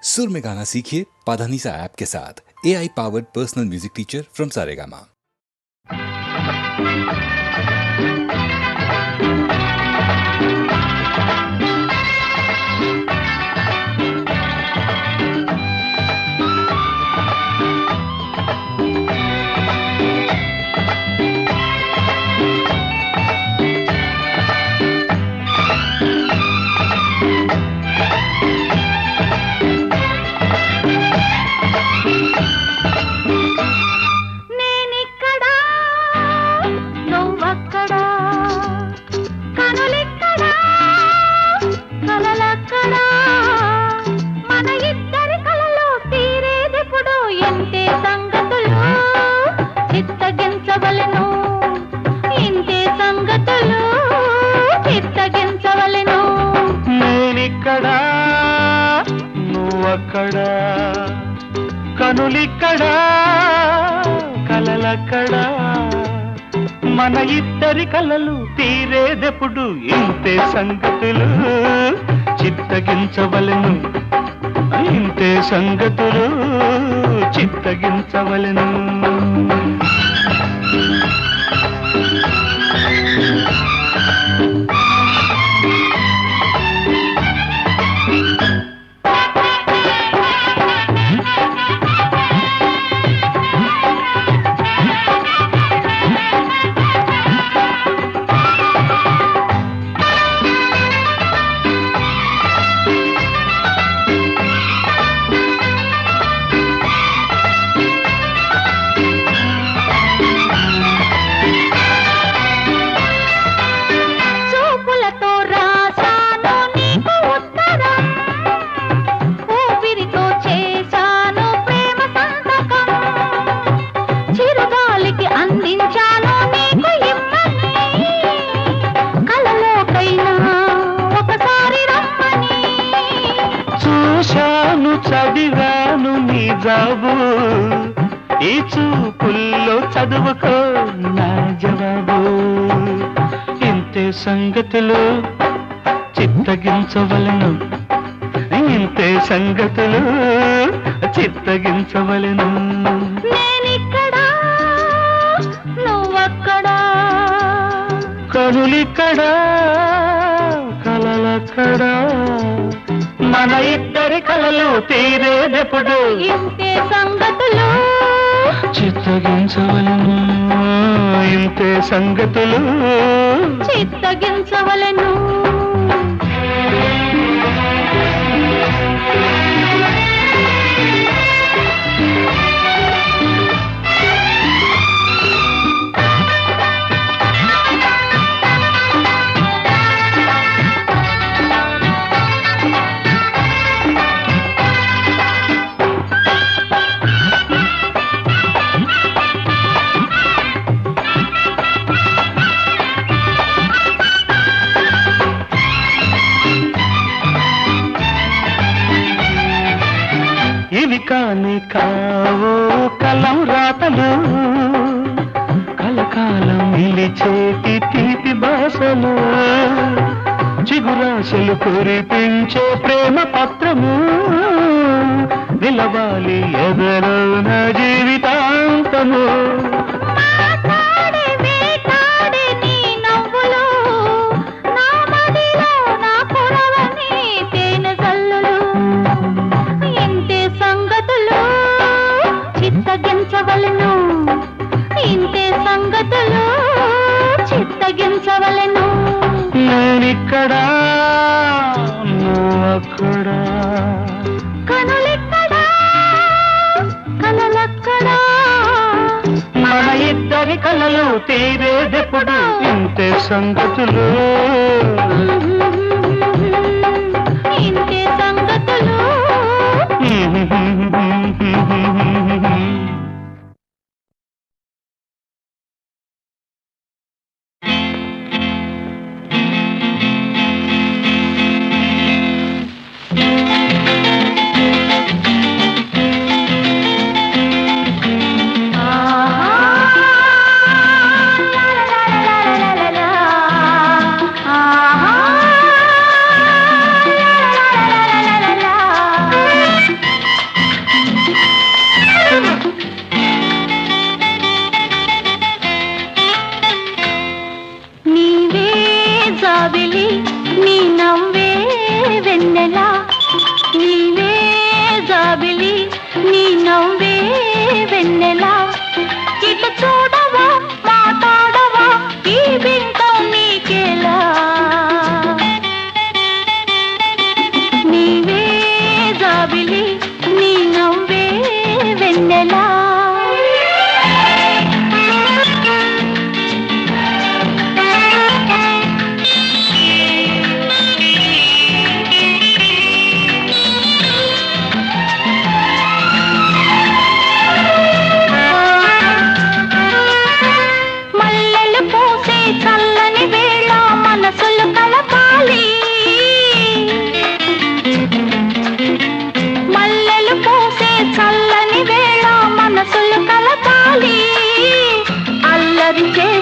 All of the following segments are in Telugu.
सुर में गाना सीखिए पाधानीसा ऐप के साथ। AI powered personal music teacher from Saregama. నువ్వక్కడా కనులిక్కడా కలలక్కడా మన ఇద్దరి కలలు తీరేదెప్పుడు ఇంతే సంగతులు చిత్తగించవలెను ఇంతే సంగతులు చిత్తగించవలెను చదివాను నీ జాబు ఈ చూపుల్లో చదువుకో నా జవాబు ఇంతే సంగతులు చిత్తగించవలెను ఇంతే సంగతులు చిత్తగించవలెను నేనిక్కడా నువ్వక్కడా కనులిక్కడా కలలక్కడా మన ఇద్దరి కలలు తీరేదెప్పుడు ఇంతే సంగతులు చిత్తగించవలెను ఇంతే సంగతులు చిత్తగించవలెను ఇవి కాని కావో కలం రాతలు కలకాలం నిలిచేటి తీపి భాషలు చిగురాశలు కురిపించే ప్రేమ పత్రము నిలవాలి ఎదలో నా జీవితాంతము ఇంతే సంగతులు చిత్తగించవలెను నేనిక్కడా నువ్వక్కడా కనులిక్కడా కలలక్కడా మన ఇద్దరి కలలు తీరేదెప్పుడు ఇంతే సంగతులు ఇంతే సంగతులు ఆహా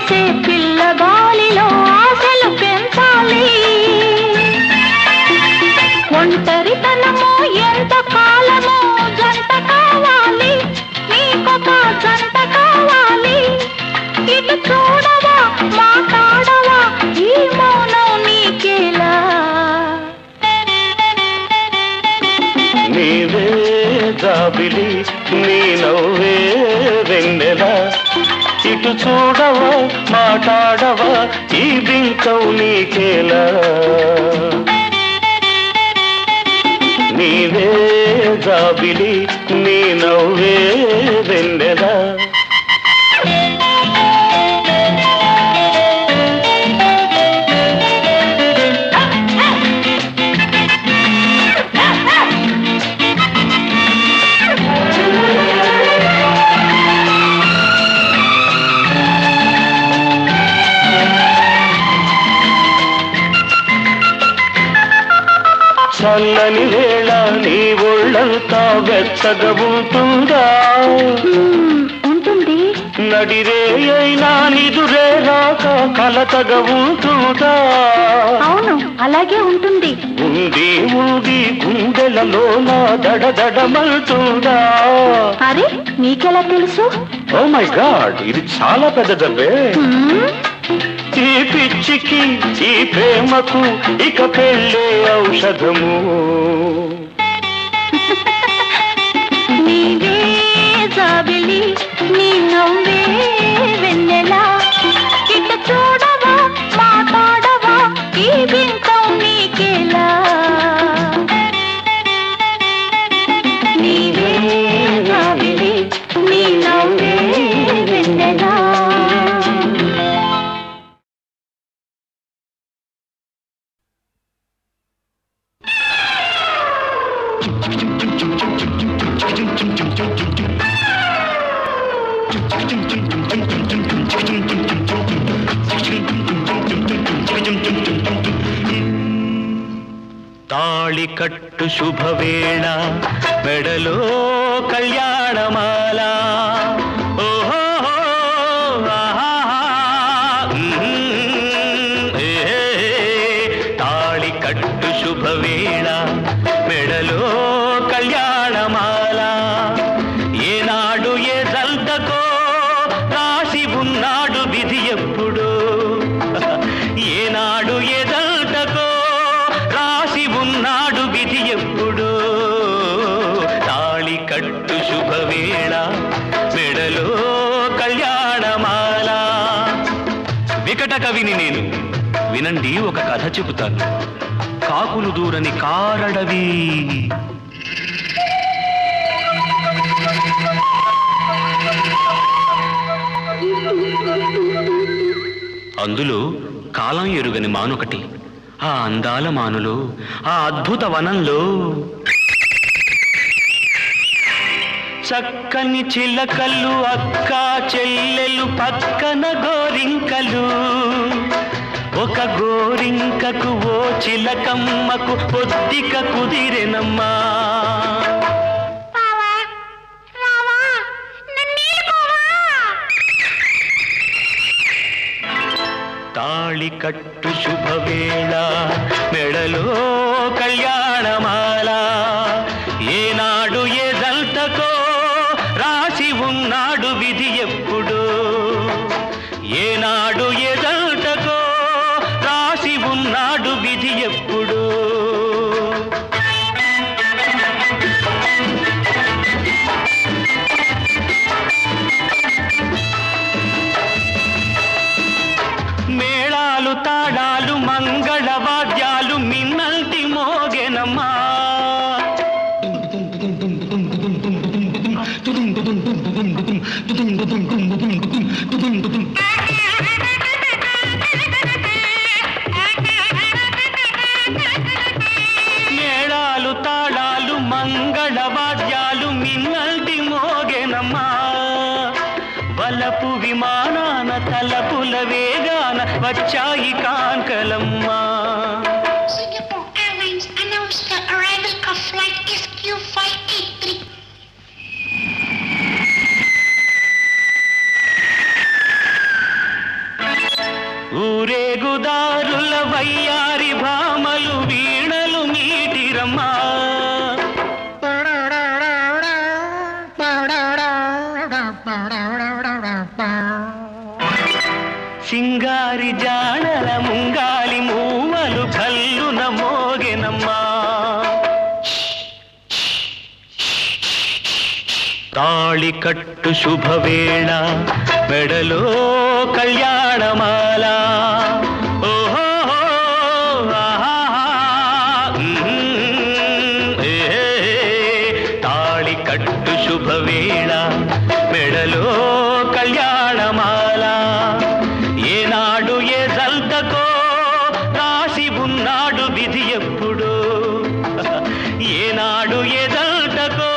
వీసే పిల్లగాలిలో ఆశలు పెంచాలి. ఒంటరితనమో ఎంత కాలమో జంట కావాలి, నీకొక జంట కావాలి. ఇటు చూడవా మాట్లాడవా ఈ మౌనం నీకేలా. నీవే జాబిలి నీ నవ్వే వెన్నెల, ఇటు చూడవా మాట్లాడవా ఈ బింకం నీకేలా. నీవే జాబిలి నీ నవ్వే వెన్నెల. చల్లని వేళ నీ ఒళ్ళంతా వెచ్చగా ఉంటుందా? ఉంటుంది. నడిరే అయినా నిదురే రాక కలతగా ఉంటుందా? అవును, అలాగే ఉంటుంది. ఉంది ఉంది గుండెలలో నా దడదడమలుతుందా? అరే, నీకెలా తెలుసు? ఓ మై గాడ్, ఇది చాలా పెద్ద దెబ్బే. ఈ పిచ్చికి ఈ ప్రేమకు ఇక పెళ్ళే ఔషధము. నీవే జాబిలి నీ నవ్వే వెన్నెలా, ఇటు చూడవా మాట్లాడవా ఈ బింకం నీకేలా. నీవే జాబిలి నీ నవ్వే వెన్నెలా. తాళి కట్టు శుభవేళ మెడలో కళ్యాణమాల. ఓహో తాళి కట్టు శుభవేళ మెడలో కళ్యాణమాల. ఏనాడు ఏ జల్దకో రాసి ఉన్నాడు విధి ఎప్పుడు. ఏనాడు ఏ జల్దకో రాసి ఉన్నాడు విధి ఎప్పుడు. తాళి కట్టు శుభవేళ మెడలో కళ్యాణమాల. వికట కవిని నేను, వినండి ఒక కథ చెబుతాను. కాకులు దూరని కారడవి. అందులో కాలం ఎరుగని మానొకటి. ఆ అందాల మానులో ఆ అద్భుత వనంలో చక్కని చిలకలు అక్క చెల్లెలు పక్కన గోరింకలు. ఒక గోరింకకు ఓ చిలకమ్మకు పొద్దిక కుదిరెనమ్మా. తాళి కట్టు శుభవేళ మెడలో కళ్యాణమాల. ఏనాడు ఏ జల్తకో రాసి ఉన్నాడు విధి ఎప్పుడు. ఏనాడు ఏ జల్తకో రాసి ఉన్నాడు విధి ఎప్పుడు. మేళాలు తాళాలు మంగళవాద్యాలు మిన్నల్టి మోగెనమ్మా. మేళాలు తాళాలు మంగళవాద్యాలు మిన్నల్టి మోగెనమ్మా. వలపు విమానాన తలపుల వేగాన వచ్చాయి కాంకలమ్మా. Singapore Airlines announced the arrival of flight SQ583. సింగారి జాడల ముంగాలి మూవలు కల్లున మోగెనమ్మా తాళి కట్టు శుభవేళ మెడలో కళ్యాణమాల ఓహో తాళి కట్టు శుభవేళ మెడలో కళ్యాణమాల ఏనాడు ఏ జల్తకో రాసి ఉన్నాడు విధి ఎప్పుడు ఏనాడు ఏ జల్తకో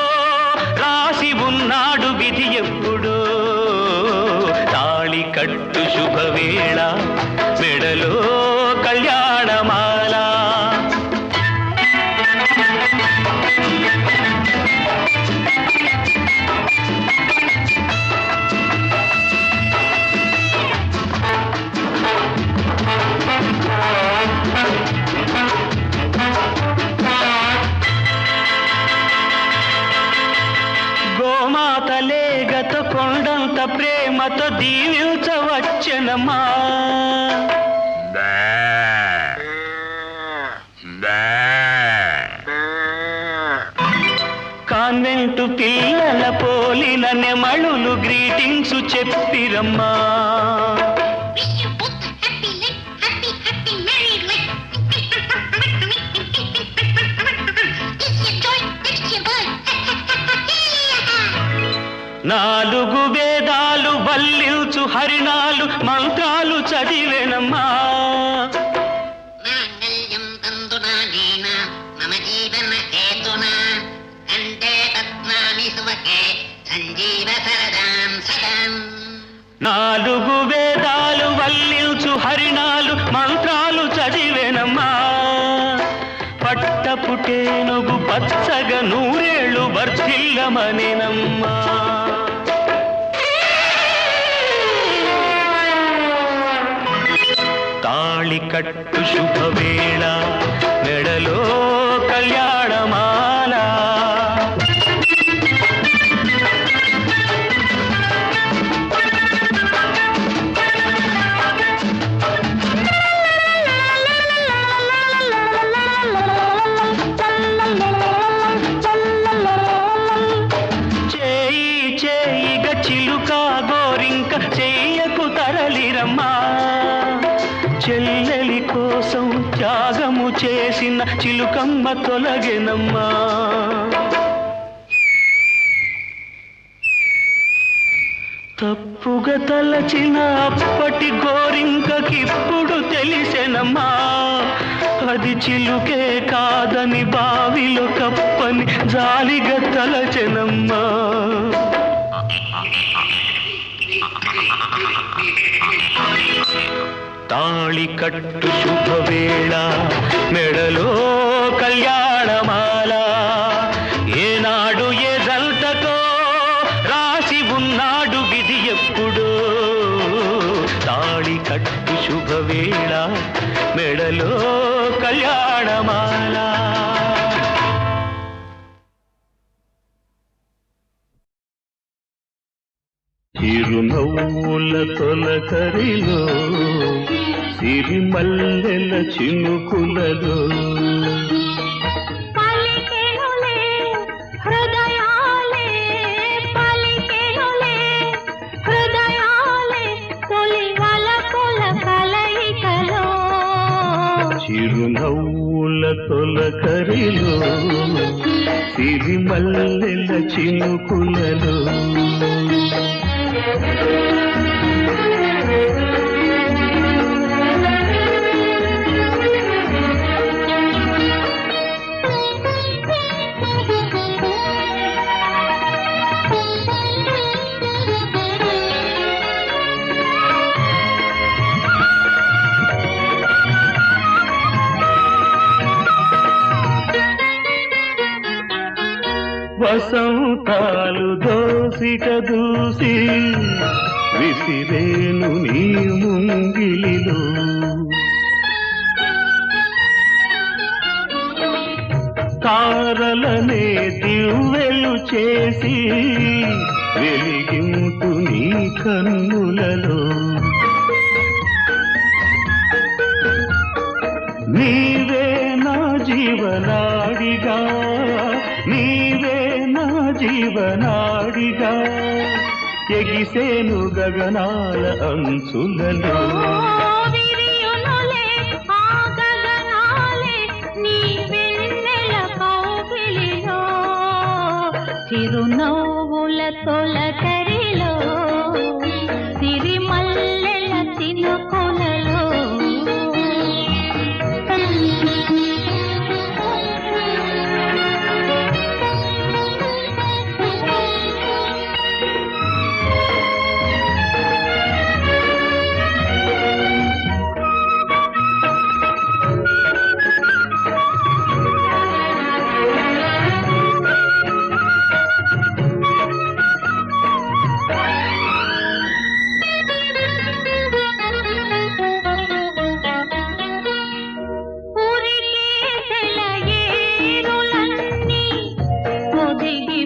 రాసి ఉన్నాడు విధి ఎప్పుడు తాళి కట్టు శుభవేళ మెడలో కళ్యాణమాల గోమాతలేగత కొండంత ప్రేమతో దీవించవచ్చనమ్మా కాన్వెంటు పిల్లల పోలిన నెమళులు greetings చెప్పిరమ్మా Wish you both a happy life, happy, happy married life. It's your joy, it's your boy. నాలుగు వేదాలు వల్లించు హరిణాలు మంత్రాలు చదివేనమ్మా మాంగళ్యం తందునానేన మమ జీవన హేతున కంఠే పద్మామి సువకే సంజీవ సరదాం సదాం నాలుగు వేదాలు వల్లించు హరిణాలు మంత్రాలు చదివేనమ్మా పట్టపుటేనుగు పచ్చగా నూరేళ్ళు వర్ధిల్లమనేనమ్మా తాళి కట్టు శుభవేళ మెడలో కళ్యాణమాల చేయి చేయిగ చిలుక గోరింక చెయ్యకు తరలిరమ్మా చెల్లెలి కోసం త్యాగము చేసిన చిలుకమ్మ తొలగెనమ్మా తప్పుగా తలచిన అప్పటి గోరింకకిప్పుడు తెలిసెనమ్మా అది చిలుకే కాదని బావిలో కప్పని జాలిగా తలచెనమ్మా తాళి కట్టు శుభవేళ మెడలో కళ్యాణమాల ఏనాడు ఏ జల్తకో రాసి ఉన్నాడు విధి ఎప్పుడు తాళి కట్టు శుభవేళ మెడలో కళ్యాణమాల చిరునవ్వుల తొలకరిలో సిరిమల్లెల చినుకులలో పలికెనులే హృదయాలే పలికెనులే హృదయాలే తొలి వలపుల కలయికలో చిరునవ్వుల తొలకరిలో సిరిమల్లెల చినుకులలో వసంతాలు దోసిక దూసి విసిరేను నీ ముంగిలిలో తారలనే దివ్వెలు చేసి వెలిగింటు నీ కన్నులలో నీవే నా జీవనాడిగా నీవే నా జీవనాడిగా ఎగిసేను గగనాల అంచులలో విరియునులే ఆ గగనాలే నీ వెన్నెల కౌగిలిలో చిరునవ్వుల తొలకరిలో సిరిమల్లెల చినుకులలో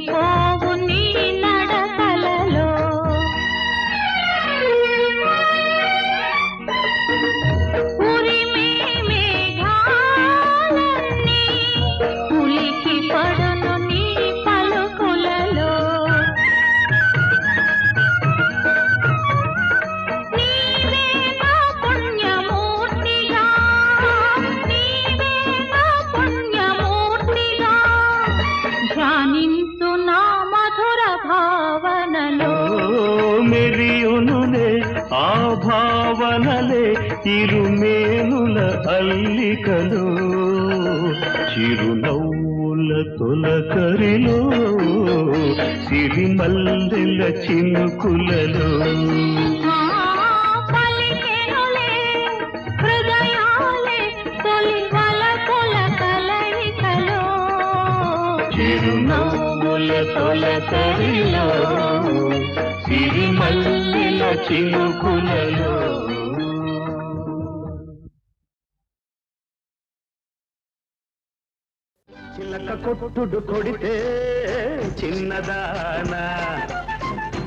పోవు నీ నడకలలో ఉరిమే మేఘాలన్నీ ఉలికి పడును నీ పలుకులలో నీవే నా పుణ్యమూర్తిగా నీవే నా పుణ్యమూర్తిగా ధ్యానించు నా మధుర భావనలో మెరియునులే ఆ భావనలే ఇరుమేనుల అల్లికలో చిరునవ్వుల తొలకరిలో సిరిమల్లెల చినుకులలో పలికెనులే హృదయాలే తొలి వలపుల కలయికలో చిరునవ్వుల తొలకరిలో సిరిమల్లెల చినుకులలో చిలక కొట్టుడు కొడితే చిన్నదానా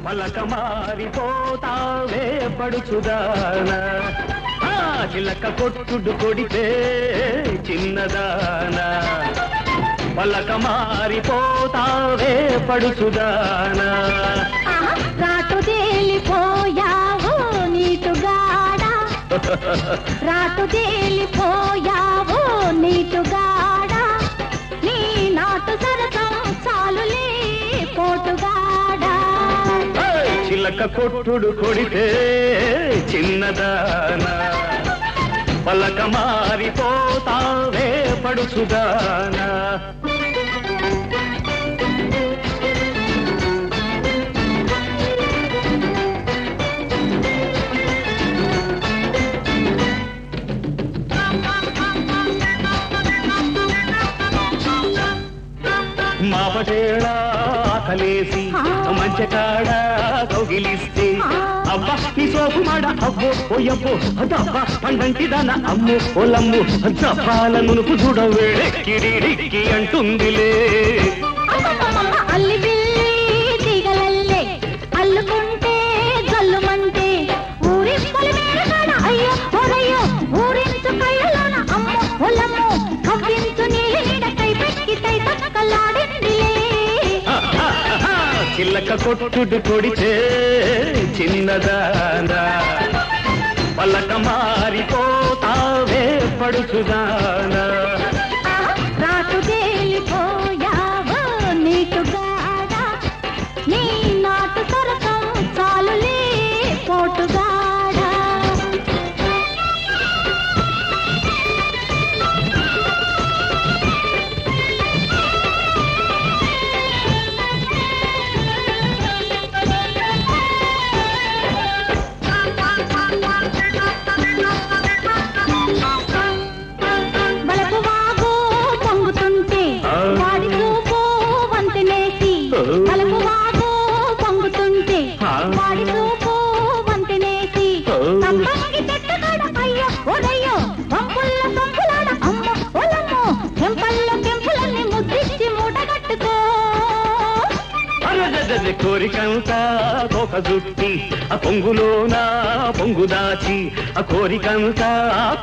పలక మారిపోతావే పడుచుదానా చిలక కొట్టుడు కొడితే చిన్నదానా పలక మారిపోతావే పడుచుదానా రాటు తేలిపోయావు నీటుగాడా రాటు తేలిపోయావు నీటుగాడా నీ నాటు సరసం చాలులే పోటుగాడా చిలక కొట్టుడు కొడితే చిన్నదానా పలక మారిపోతావే పడుచుదానా మాపటేళ ఆకలేసి మంచకాడ కౌగిలిస్తే అబ్బా నీ సోపు మాడ అవ్వో ఓయబ్బో అదబ్బా పండంటి దాన అమ్ము ఓలమ్ము జపాల మునుపు చూడవేడెక్కిడిడిక్కి అంటుందిలే అల్లి బిల్లి తీగలల్లే అల్లుకుంటే జల్లుమంటే ఊరి పొలిమేరగాడ అయ్యో ఓరయ్యో ఊరించు కళ్ళలోన అమ్ము ఓలమ్ము కవ్వించు నీడ కై పెక్కి తై తక్కలాడిందిలే చిల్లక కొట్టుడు కొడితే చిన్నదానా పలక మారిపోతావే పడుచుదానా రాటు తేలిపోయావో నీటుగాడా నీ నాటు సరసం చాలులే పోటుగాడా బలపు వాగు పొంగుతుంటే వాడి చూపు వంతెనేసి బలపు వాగు పొంగుతుంటే వాడి చూపు వంతెనేసి సంపంగి చెట్టుగాడ అయ్యో ఓడయ్యో వంపుల్ల సంపులాడ అమ్మ ఓలమ్మో చెంపల్లో చెంపులన్నీ ముద్దిచ్చి మూటగట్టుకో అరెరెరె కోరికంతా ఒక జుట్టి ఆ పొంగులోన పొంగు దాచి ఆ కోరికంతా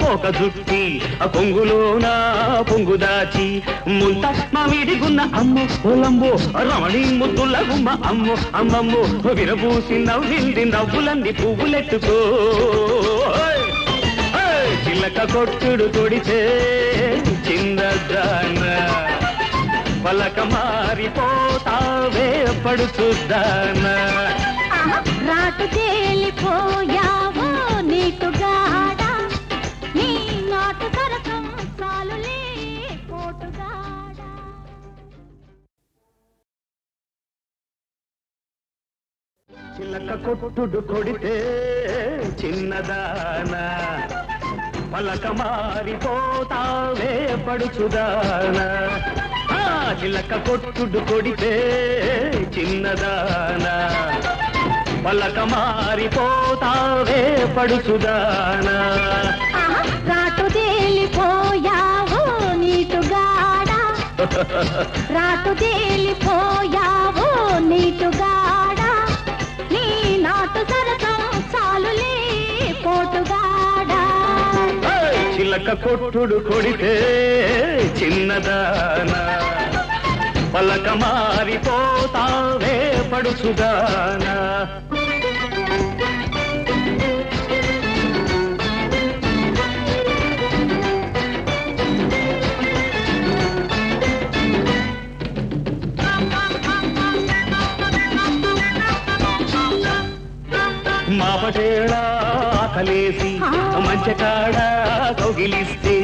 ఒక జుట్టి ఆ పొంగులోన పొంగు దాచి ముంత మామిడిగున్న అమ్ము పొలంబో రమణి ముద్దుల గుమ్మ అమ్ము అమ్మమ్ము విరబూసి నవ్వింది నవ్వులంది పువ్వులెట్టుకో చిలక కొట్టుడు కొడితే చిన్నదాన పలక మారిపోతావే పడుచుద్దానా రాటు తేలిపోయావో నీటుగాడ నీ నాటు సరసం చాలులే పోటుగాడ చిలక కొట్టుడు కొడితే చిన్నదానా పలక మారిపోతావే పడుచుదానా చిలక కొట్టుడు కొడితే చిన్నదానా పలక మారిపోతావే పడుచుదానా రాటు తేలిపోయావో నీటుగాడ రాటు తేలిపోయావో నీటుగాడ నీ నాటు సరసం చాలులే పోటుగాడ చిలక కొట్టుడు కొడితే చిన్నదానా పలక మారిపోతావే పడుచుదానా మాపటేళ ఆకలేసి మంచకాడ కౌగిలిస్తే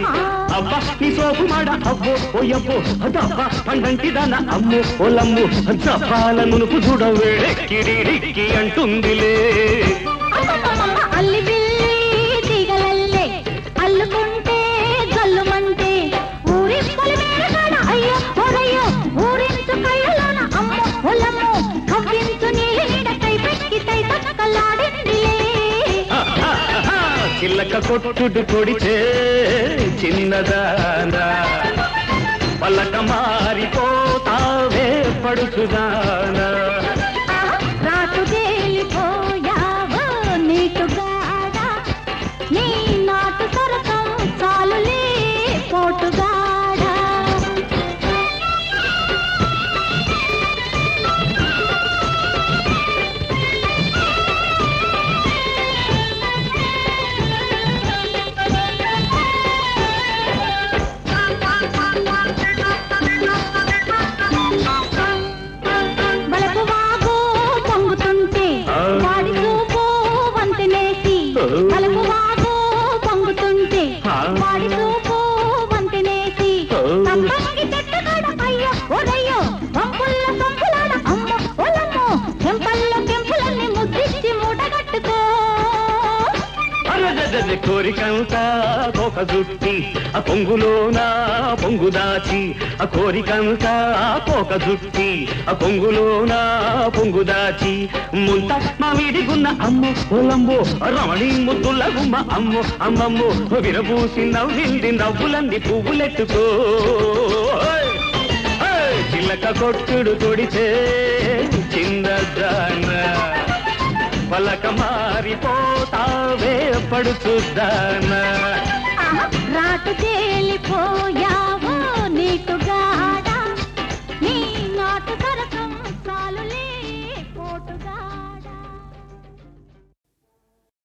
అబ్బా నీ సోపు మాడ అవ్వో ఓయబ్బో అదబ్బా పండంటి దాన అమ్ము పొలమ్ము జపాల నునుపు చూడవేడెక్కిడిడిక్కి అంటుందిలే అల్లి బిల్లి తీగలల్లే అల్లుకుంటే జల్లుమంటే ఊరి పొలిమేరగాడ అయ్యో ఓరయ్యో ఊరించు కళ్ళలోన అమ్మ పొలమ్ము కవ్వించు నీడ కై పెక్కి తై తక్కలాడిందిలే చిల్లక కొట్టుడు కొడితే చిన్నదానా పలక మారిపోతావే పడుచుదానా రాటు తేలిపోయావో నీటుగాడ నీ నాటు సరసం చాలులే పోటుగాడ బలపు వాగు పొంగుతుంటే వాడి చూపు వంతెనేసి బలపు వాగు పొంగుతుంటే వాడి చూపు వంతెనేసి సంపంగి చెట్టుగాడ అయ్యో ఒరయ్యో పంపుల్ల సంపులాడ అమ్మ ఒలమ్మో చెంపల్లో కెంపులన్నీ ముద్దిచ్చి మూటగట్టుకో అరెరెరె కోరికంతా ఒక జుట్టి ఆ పొంగులోన పొంగు దాచి ఆ కోరికంతా ఒక జుట్టి ఆ పొంగులోన పొంగు దాచి ముంత మామిడిగున్న అమ్ము పొలంబో రమణి ముద్దుల గుమ్మ అమ్ము అమ్మమ్ము విరబూసి నవ్వింది నవ్వులంది పువ్వులెట్టుకో చిలక కొట్టుడు కొడితే చిన్నదానా పలక మారిపోతావే పడుచుద్దానా రాటు తేలిపోయా